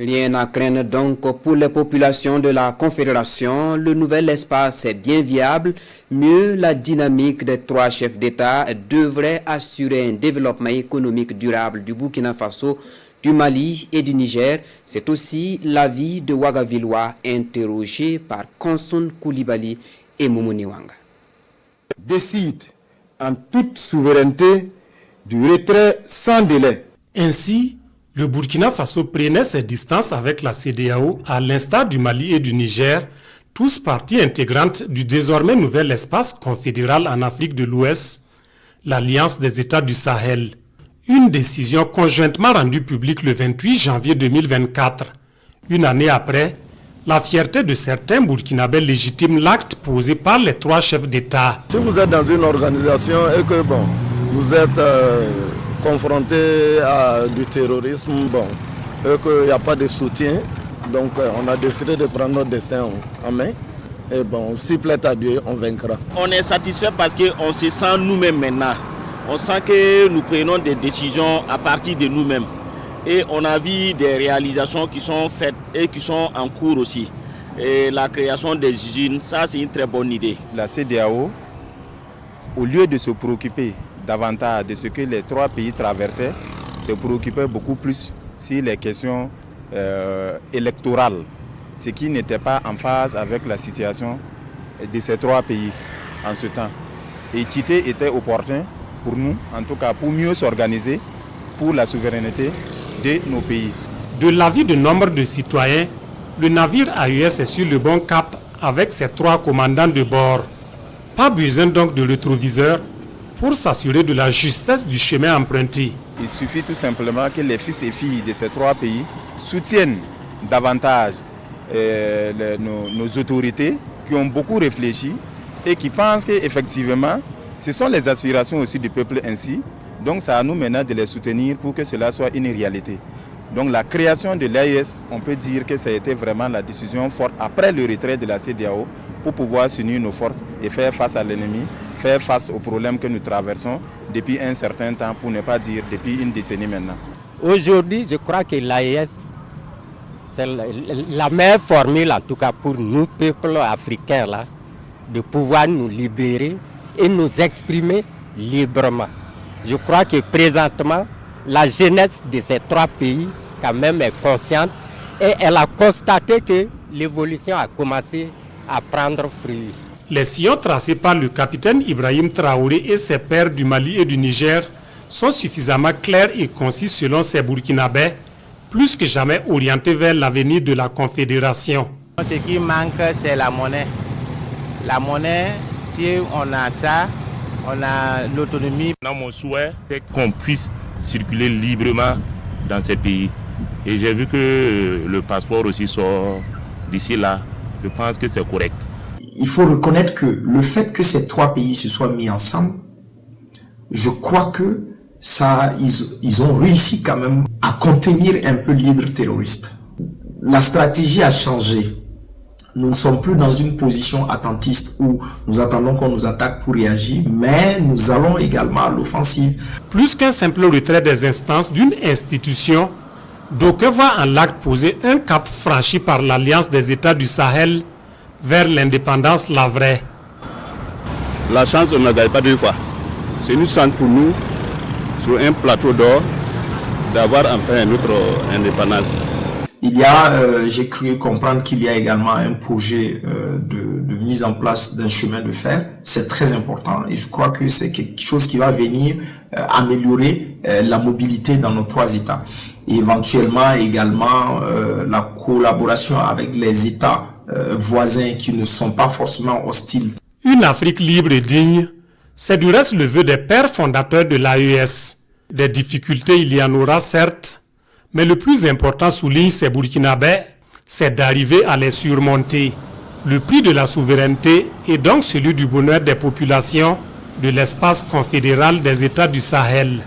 Rien à craindre donc pour les populations de la Confédération. Le nouvel espace est bien viable. Mieux, la dynamique des 3 chefs d'État devrait assurer un développement économique durable du Burkina Faso, du Mali et du Niger. C'est aussi l'avis de Ouagavillois interrogé par Konsun Koulibaly et Moumouni Wanga. Décide en toute souveraineté du retrait sans délai. Ainsi, le Burkina Faso prenait ses distances avec la CEDEAO à l'instar du Mali et du Niger, tous parties intégrantes du désormais nouvel espace confédéral en Afrique de l'Ouest, l'Alliance des États du Sahel. Une décision conjointement rendue publique le 28 janvier 2024. Une année après, la fierté de certains Burkinabés légitime l'acte posé par les 3 chefs d'État. Si vous êtes dans une organisation et que vous êtes confronté à du terrorisme, et qu'il n'y a pas de soutien, donc on a décidé de prendre notre destin en main. Et s'il plaît à Dieu, on vaincra. On est satisfait parce qu'on se sent nous-mêmes maintenant. On sent que nous prenons des décisions à partir de nous-mêmes. Et on a vu des réalisations qui sont faites et qui sont en cours aussi. Et la création des usines, ça c'est une très bonne idée. La CEDEAO, au lieu de se préoccuper davantage de ce que les 3 pays traversaient, se préoccupait beaucoup plus sur les questions électorales, ce qui n'était pas en phase avec la situation de ces 3 pays en ce temps. Et quitter était opportun pour nous, en tout cas pour mieux s'organiser pour la souveraineté de nos pays. De l'avis de nombre de citoyens, le navire AES est sur le bon cap avec ses 3 commandants de bord. Pas besoin donc de rétroviseur pour s'assurer de la justesse du chemin emprunté. Il suffit tout simplement que les fils et filles de ces 3 pays soutiennent davantage nos autorités qui ont beaucoup réfléchi et qui pensent qu'effectivement, ce sont les aspirations aussi du peuple ainsi. Donc c'est à nous maintenant de les soutenir pour que cela soit une réalité. Donc la création de l'AES, on peut dire que ça a été vraiment la décision forte après le retrait de la CEDEAO pour pouvoir s'unir nos forces et faire face à l'ennemi, faire face aux problèmes que nous traversons depuis un certain temps, pour ne pas dire depuis une décennie maintenant. Aujourd'hui, je crois que l'AES, c'est la meilleure formule en tout cas pour nous, peuples africains, là, de pouvoir nous libérer et nous exprimer librement. Je crois que présentement, la jeunesse de ces 3 pays quand même est consciente et elle a constaté que l'évolution a commencé à prendre fruit. Les sillons tracés par le capitaine Ibrahim Traoré et ses pairs du Mali et du Niger sont suffisamment clairs et concis selon ces Burkinabés, plus que jamais orientés vers l'avenir de la Confédération. Ce qui manque, c'est la monnaie. La monnaie, si on a ça, on a l'autonomie. Mon souhait est qu'on puisse circuler librement dans ces pays. Et j'ai vu que le passeport aussi sort d'ici là. Je pense que c'est correct. Il faut reconnaître que le fait que ces 3 pays se soient mis ensemble, je crois que ils ont réussi quand même à contenir un peu l'hydre terroriste. La stratégie a changé. Nous ne sommes plus dans une position attentiste où nous attendons qu'on nous attaque pour réagir, mais nous allons également à l'offensive. Plus qu'un simple retrait des instances d'une institution, d'aucuns voient en l'acte poser un cap franchi par l'Alliance des États du Sahel vers l'indépendance, la vraie. La chance, on ne gagne pas 2 fois. C'est une chance pour nous, sur un plateau d'or, d'avoir enfin notre indépendance. Il y a, j'ai cru comprendre qu'il y a également un projet de mise en place d'un chemin de fer. C'est très important et je crois que c'est quelque chose qui va venir améliorer la mobilité dans nos 3 États. Et éventuellement également la collaboration avec les États voisins qui ne sont pas forcément hostiles. Une Afrique libre et digne, c'est du reste le vœu des pères fondateurs de l'AES. Des difficultés, il y en aura certes, mais le plus important, souligne ces Burkinabés, c'est d'arriver à les surmonter. Le prix de la souveraineté est donc celui du bonheur des populations de l'espace confédéral des États du Sahel.